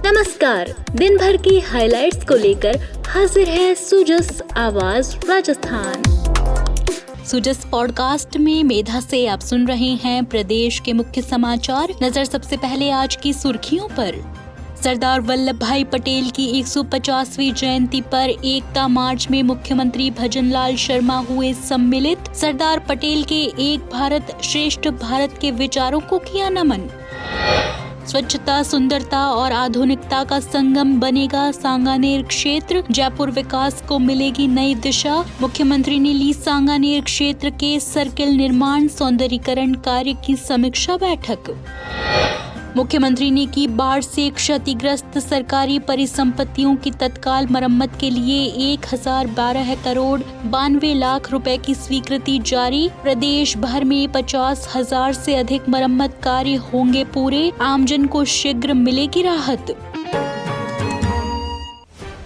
नमस्कार, दिन भर की हाइलाइट्स को लेकर हाजिर है सुजस आवाज राजस्थान। सुजस पॉडकास्ट में मेधा से आप सुन रहे हैं प्रदेश के मुख्य समाचार। नजर सबसे पहले आज की सुर्खियों पर। सरदार वल्लभ भाई पटेल की 150वीं जयंती पर एकता मार्च में मुख्यमंत्री भजनलाल शर्मा हुए सम्मिलित। सरदार पटेल के एक भारत श्रेष्ठ भारत के विचारों को किया नमन। स्वच्छता, सुंदरता और आधुनिकता का संगम बनेगा सांगानेर क्षेत्र, जयपुर विकास को मिलेगी नई दिशा। मुख्यमंत्री ने ली सांगानेर क्षेत्र के सर्किल निर्माण सौंदर्यीकरण कार्य की समीक्षा बैठक। मुख्यमंत्री ने की बाढ़ से क्षतिग्रस्त सरकारी परिसंपत्तियों की तत्काल मरम्मत के लिए 1012 करोड़ 92 लाख रुपए की स्वीकृति जारी। प्रदेश भर में 50,000 से अधिक मरम्मत कार्य होंगे पूरे। आमजन को शीघ्र मिलेगी राहत।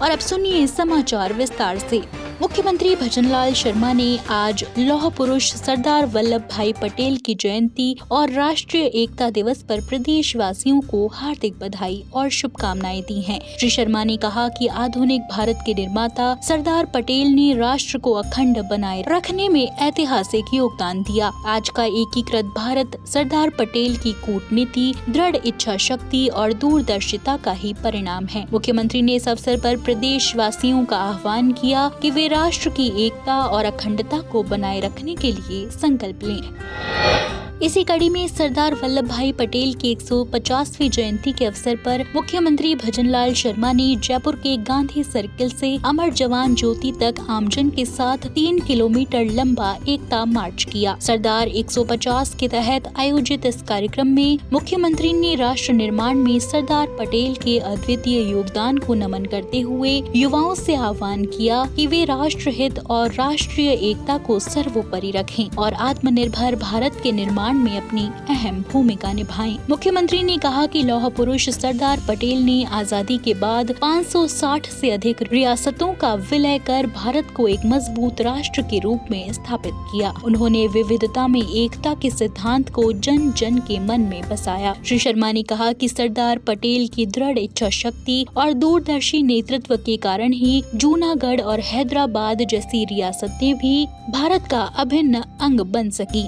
और अब सुनिए समाचार विस्तार से। मुख्यमंत्री भजनलाल शर्मा ने आज लौह पुरुष सरदार वल्लभ भाई पटेल की जयंती और राष्ट्रीय एकता दिवस पर प्रदेशवासियों को हार्दिक बधाई और शुभकामनाएं दी हैं। श्री शर्मा ने कहा कि आधुनिक भारत के निर्माता सरदार पटेल ने राष्ट्र को अखंड बनाए रखने में ऐतिहासिक योगदान दिया। आज का एकीकृत भारत सरदार पटेल की कूटनीति, दृढ़ इच्छा शक्ति और दूरदर्शिता का ही परिणाम है। मुख्यमंत्री ने इस अवसर पर प्रदेशवासियों का आह्वान किया कि वे राष्ट्र की एकता और अखंडता को बनाए रखने के लिए संकल्प लें। इसी कड़ी में सरदार वल्लभ भाई पटेल की 150वीं जयंती के अवसर पर मुख्यमंत्री भजनलाल शर्मा ने जयपुर के गांधी सर्किल से अमर जवान ज्योति तक आमजन के साथ 3 किलोमीटर लंबा एकता मार्च किया। सरदार 150 के तहत आयोजित इस कार्यक्रम में मुख्यमंत्री ने राष्ट्र निर्माण में सरदार पटेल के अद्वितीय योगदान को नमन करते हुए युवाओं से आह्वान किया कि वे राष्ट्र हित और राष्ट्रीय एकता को सर्वोपरि रखें और आत्मनिर्भर भारत के निर्माण में अपनी अहम भूमिका निभाएं। मुख्यमंत्री ने कहा कि लौह पुरुष सरदार पटेल ने आजादी के बाद 560 से अधिक रियासतों का विलय कर भारत को एक मजबूत राष्ट्र के रूप में स्थापित किया। उन्होंने विविधता में एकता के सिद्धांत को जन जन के मन में बसाया। श्री शर्मा ने कहा कि सरदार पटेल की दृढ़ इच्छा शक्ति और दूरदर्शी नेतृत्व के कारण ही जूनागढ़ और हैदराबाद जैसी रियासतें भी भारत का अभिन्न अंग बन सकी।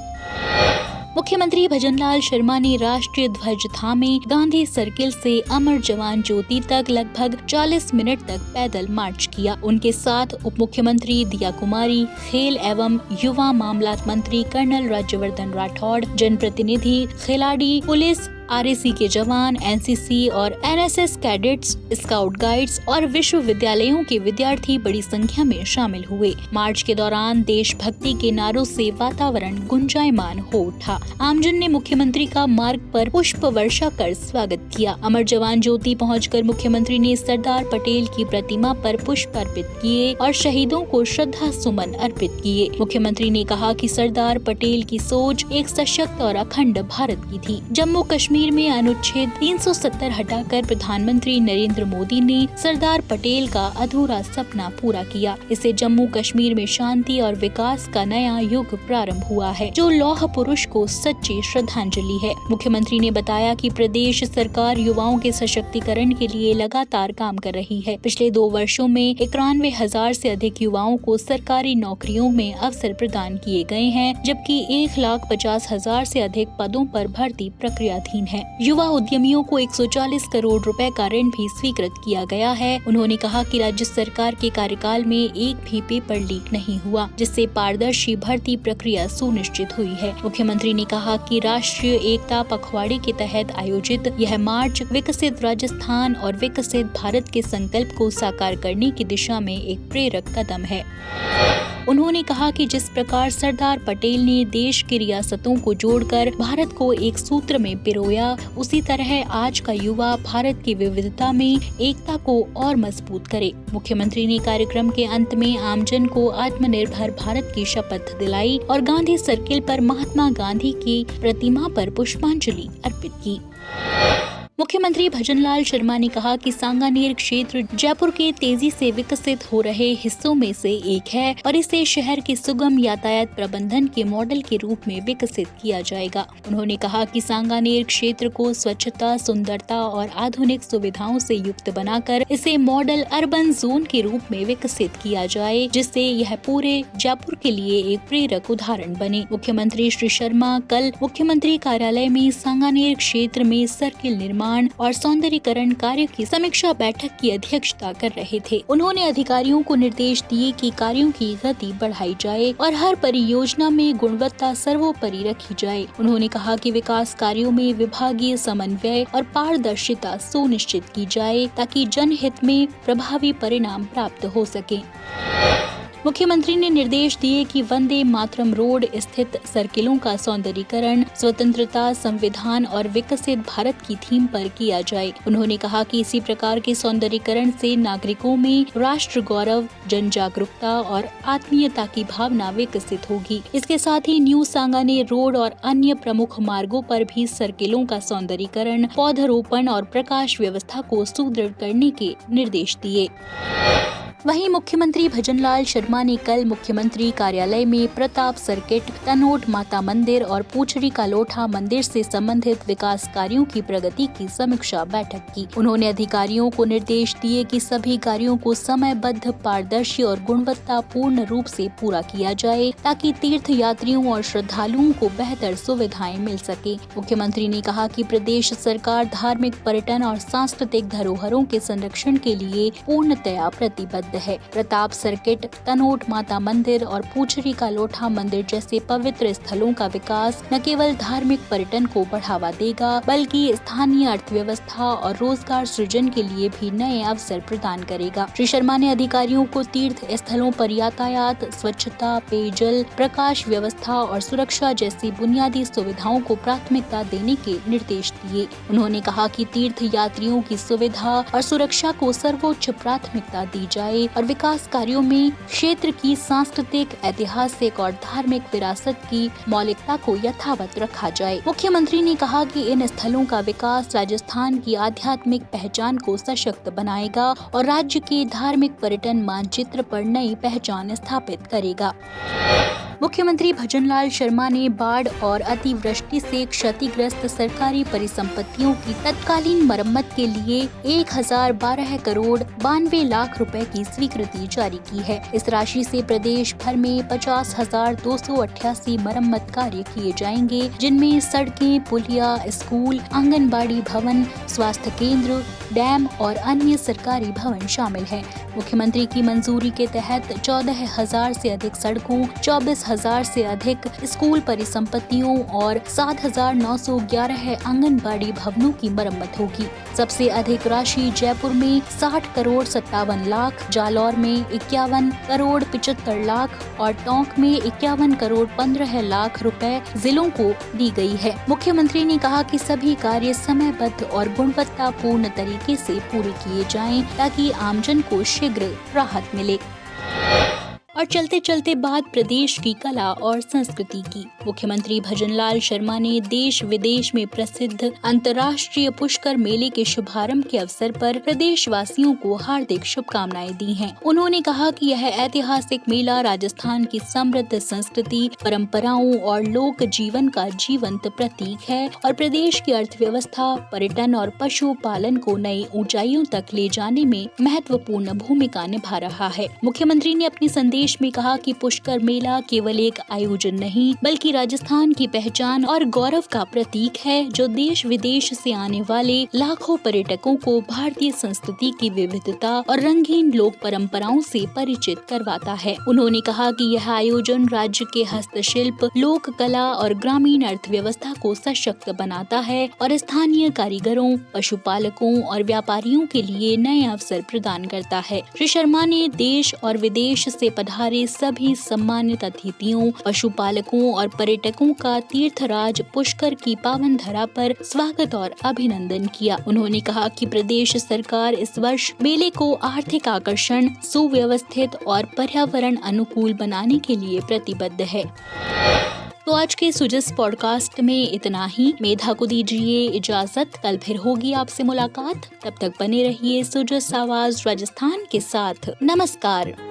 मुख्यमंत्री भजनलाल शर्मा ने राष्ट्रीय ध्वज थामे गांधी सर्किल से अमर जवान ज्योति तक लगभग 40 मिनट तक पैदल मार्च किया। उनके साथ उप मुख्यमंत्री दिया कुमारी, खेल एवं युवा मामलात मंत्री कर्नल राज्यवर्धन राठौड़, जनप्रतिनिधि, खिलाड़ी, पुलिस, RAC के जवान, NCC और NSS कैडेट्स, स्काउट गाइड्स और विश्वविद्यालयों के विद्यार्थी बड़ी संख्या में शामिल हुए। मार्च के दौरान देशभक्ति के नारों से वातावरण गुंजायमान हो उठा। आमजन ने मुख्यमंत्री का मार्ग पर पुष्प वर्षा कर स्वागत किया। अमर जवान ज्योति पहुंचकर मुख्यमंत्री ने सरदार पटेल की प्रतिमा पर पुष्प अर्पित किए और शहीदों को श्रद्धा सुमन अर्पित किए। मुख्यमंत्री ने कहा कि सरदार पटेल की सोच एक सशक्त और अखंड भारत की थी। जम्मू कश्मीर में अनुच्छेद 370 हटाकर प्रधानमंत्री नरेंद्र मोदी ने सरदार पटेल का अधूरा सपना पूरा किया। इससे जम्मू कश्मीर में शांति और विकास का नया युग प्रारंभ हुआ है, जो लौह पुरुष को सच्ची श्रद्धांजलि है। मुख्यमंत्री ने बताया कि प्रदेश सरकार युवाओं के सशक्तिकरण के लिए लगातार काम कर रही है। पिछले 2 वर्षों में 91,000 से अधिक युवाओं को सरकारी नौकरियों में अवसर प्रदान किए गए हैं, जबकि 1,50,000 से अधिक पदों पर भर्ती प्रक्रियाधीन है। युवा उद्यमियों को 140 करोड़ रुपए का ऋण भी स्वीकृत किया गया है। उन्होंने कहा कि राज्य सरकार के कार्यकाल में एक भी पेपर लीक नहीं हुआ, जिससे पारदर्शी भर्ती प्रक्रिया सुनिश्चित हुई है। मुख्यमंत्री ने कहा कि राष्ट्रीय एकता पखवाड़े के तहत आयोजित यह मार्च विकसित राजस्थान और विकसित भारत के संकल्प को साकार करने की दिशा में एक प्रेरक कदम है। उन्होंने कहा कि जिस प्रकार सरदार पटेल ने देश की रियासतों को जोड़कर भारत को एक सूत्र में पिरोया, उसी तरह आज का युवा भारत की विविधता में एकता को और मजबूत करे। मुख्यमंत्री ने कार्यक्रम के अंत में आमजन को आत्मनिर्भर भारत की शपथ दिलाई और गांधी सर्किल पर महात्मा गांधी की प्रतिमा पर पुष्पांजलि अर्पित की। मुख्यमंत्री भजनलाल शर्मा ने कहा कि सांगानेर क्षेत्र जयपुर के तेजी से विकसित हो रहे हिस्सों में से एक है और इसे शहर के सुगम यातायात प्रबंधन के मॉडल के रूप में विकसित किया जाएगा। उन्होंने कहा कि सांगानेर क्षेत्र को स्वच्छता, सुंदरता और आधुनिक सुविधाओं से युक्त बनाकर इसे मॉडल अर्बन जोन के रूप में विकसित किया जाए, जिससे यह पूरे जयपुर के लिए एक प्रेरक उदाहरण बने। मुख्यमंत्री श्री शर्मा कल मुख्यमंत्री कार्यालय में सांगानेर क्षेत्र में सर्किल निर्माण और सौंदर्यीकरण कार्य की समीक्षा बैठक की अध्यक्षता कर रहे थे। उन्होंने अधिकारियों को निर्देश दिए कि कार्यों की गति बढ़ाई जाए और हर परियोजना में गुणवत्ता सर्वोपरि रखी जाए। उन्होंने कहा कि विकास कार्यों में विभागीय समन्वय और पारदर्शिता सुनिश्चित की जाए ताकि जनहित में प्रभावी परिणाम प्राप्त हो सके। मुख्यमंत्री ने निर्देश दिए कि वंदे मातरम रोड स्थित सर्किलों का सौंदर्यीकरण स्वतंत्रता, संविधान और विकसित भारत की थीम पर किया जाए। उन्होंने कहा कि इसी प्रकार के सौंदर्यीकरण से नागरिकों में राष्ट्र गौरव, जन जागरूकता और आत्मीयता की भावना विकसित होगी। इसके साथ ही न्यू सांगानेर रोड और अन्य प्रमुख मार्गों पर भी सर्किलों का सौंदर्यीकरण, पौधरोपण और प्रकाश व्यवस्था को सुदृढ़ करने के निर्देश दिए। वहीं मुख्यमंत्री भजनलाल शर्मा ने कल मुख्यमंत्री कार्यालय में प्रताप सर्किट, तनोट माता मंदिर और पूछड़ी का लोठा मंदिर से संबंधित विकास कार्यों की प्रगति की समीक्षा बैठक की। उन्होंने अधिकारियों को निर्देश दिए कि सभी कार्यों को समयबद्ध, पारदर्शी और गुणवत्तापूर्ण रूप से पूरा किया जाए ताकि तीर्थ यात्रियों और श्रद्धालुओं को बेहतर सुविधाएं मिल सके। मुख्यमंत्री ने कहा कि प्रदेश सरकार धार्मिक, पर्यटन और सांस्कृतिक धरोहरों के संरक्षण के लिए पूर्णतया प्रतिबद्ध है। प्रताप सर्किट, तनोट माता मंदिर और पूछड़ी का लोठा मंदिर जैसे पवित्र स्थलों का विकास न केवल धार्मिक पर्यटन को बढ़ावा देगा बल्कि स्थानीय अर्थव्यवस्था और रोजगार सृजन के लिए भी नए अवसर प्रदान करेगा। श्री शर्मा ने अधिकारियों को तीर्थ स्थलों पर यातायात, स्वच्छता, पेयजल, प्रकाश व्यवस्था और सुरक्षा जैसी बुनियादी सुविधाओं को प्राथमिकता देने के निर्देश दिए। उन्होंने कहा कि तीर्थ यात्रियों की सुविधा और सुरक्षा को सर्वोच्च प्राथमिकता दी जाए और विकास कार्यों में क्षेत्र की सांस्कृतिक, ऐतिहासिक और धार्मिक विरासत की मौलिकता को यथावत रखा जाए। मुख्यमंत्री ने कहा कि इन स्थलों का विकास राजस्थान की आध्यात्मिक पहचान को सशक्त बनाएगा और राज्य के धार्मिक पर्यटन मानचित्र पर नई पहचान स्थापित करेगा। मुख्यमंत्री भजनलाल शर्मा ने बाढ़ और अतिवृष्टि से क्षतिग्रस्त सरकारी परिसंपत्तियों की तत्कालीन मरम्मत के लिए 1012 करोड़ 92 लाख रुपए की स्वीकृति जारी की है। इस राशि से प्रदेश भर में 50,288 मरम्मत कार्य किए जाएंगे, जिनमें सड़कें, पुलिया, स्कूल, आंगनबाड़ी भवन, स्वास्थ्य केंद्र, डैम और अन्य सरकारी भवन शामिल हैं। मुख्यमंत्री की मंजूरी के तहत 14,000 से अधिक सड़कों, 24,000 से अधिक स्कूल परिसंपत्तियों और 7,911 आंगनबाड़ी भवनों की मरम्मत होगी। सबसे अधिक राशि जयपुर में 60 करोड़ 57 लाख, जालौर में 51 करोड़ 75 लाख और टोंक में 51 करोड़ 15 लाख रुपए जिलों को दी गई है। मुख्यमंत्री ने कहा कि सभी कार्य समयबद्ध और गुणवत्तापूर्ण तरीके से पूरे किए जाएं ताकि आमजन को शीघ्र राहत मिले। और चलते चलते बात प्रदेश की कला और संस्कृति की। मुख्यमंत्री भजनलाल शर्मा ने देश विदेश में प्रसिद्ध अंतर्राष्ट्रीय पुष्कर मेले के शुभारंभ के अवसर पर प्रदेशवासियों को हार्दिक शुभकामनाएं दी हैं। उन्होंने कहा कि यह ऐतिहासिक मेला राजस्थान की समृद्ध संस्कृति, परंपराओं और लोक जीवन का जीवंत प्रतीक है और प्रदेश की अर्थव्यवस्था, पर्यटन और पशुपालन को नई ऊंचाइयों तक ले जाने में महत्वपूर्ण भूमिका निभा रहा है। मुख्यमंत्री ने अपने संदेश में कहा कि पुष्कर मेला केवल एक आयोजन नहीं बल्कि राजस्थान की पहचान और गौरव का प्रतीक है, जो देश विदेश से आने वाले लाखों पर्यटकों को भारतीय संस्कृति की विविधता और रंगीन लोक परंपराओं से परिचित करवाता है। उन्होंने कहा कि यह आयोजन राज्य के हस्तशिल्प, लोक कला और ग्रामीण अर्थव्यवस्था को सशक्त बनाता है और स्थानीय कारीगरों, पशुपालकों और व्यापारियों के लिए नए अवसर प्रदान करता है। श्री शर्मा ने देश और विदेश से पधारे सभी सम्मानित अतिथियों, पशुपालकों और पर्यटकों का तीर्थराज पुष्कर की पावन धरा पर स्वागत और अभिनंदन किया। उन्होंने कहा कि प्रदेश सरकार इस वर्ष मेले को आर्थिक आकर्षण, सुव्यवस्थित और पर्यावरण अनुकूल बनाने के लिए प्रतिबद्ध है। तो आज के सुजस पॉडकास्ट में इतना ही। मेधा को दीजिए इजाजत, कल फिर होगी आपसे मुलाकात। तब तक बने रहिए सुजस आवाज राजस्थान के साथ। नमस्कार।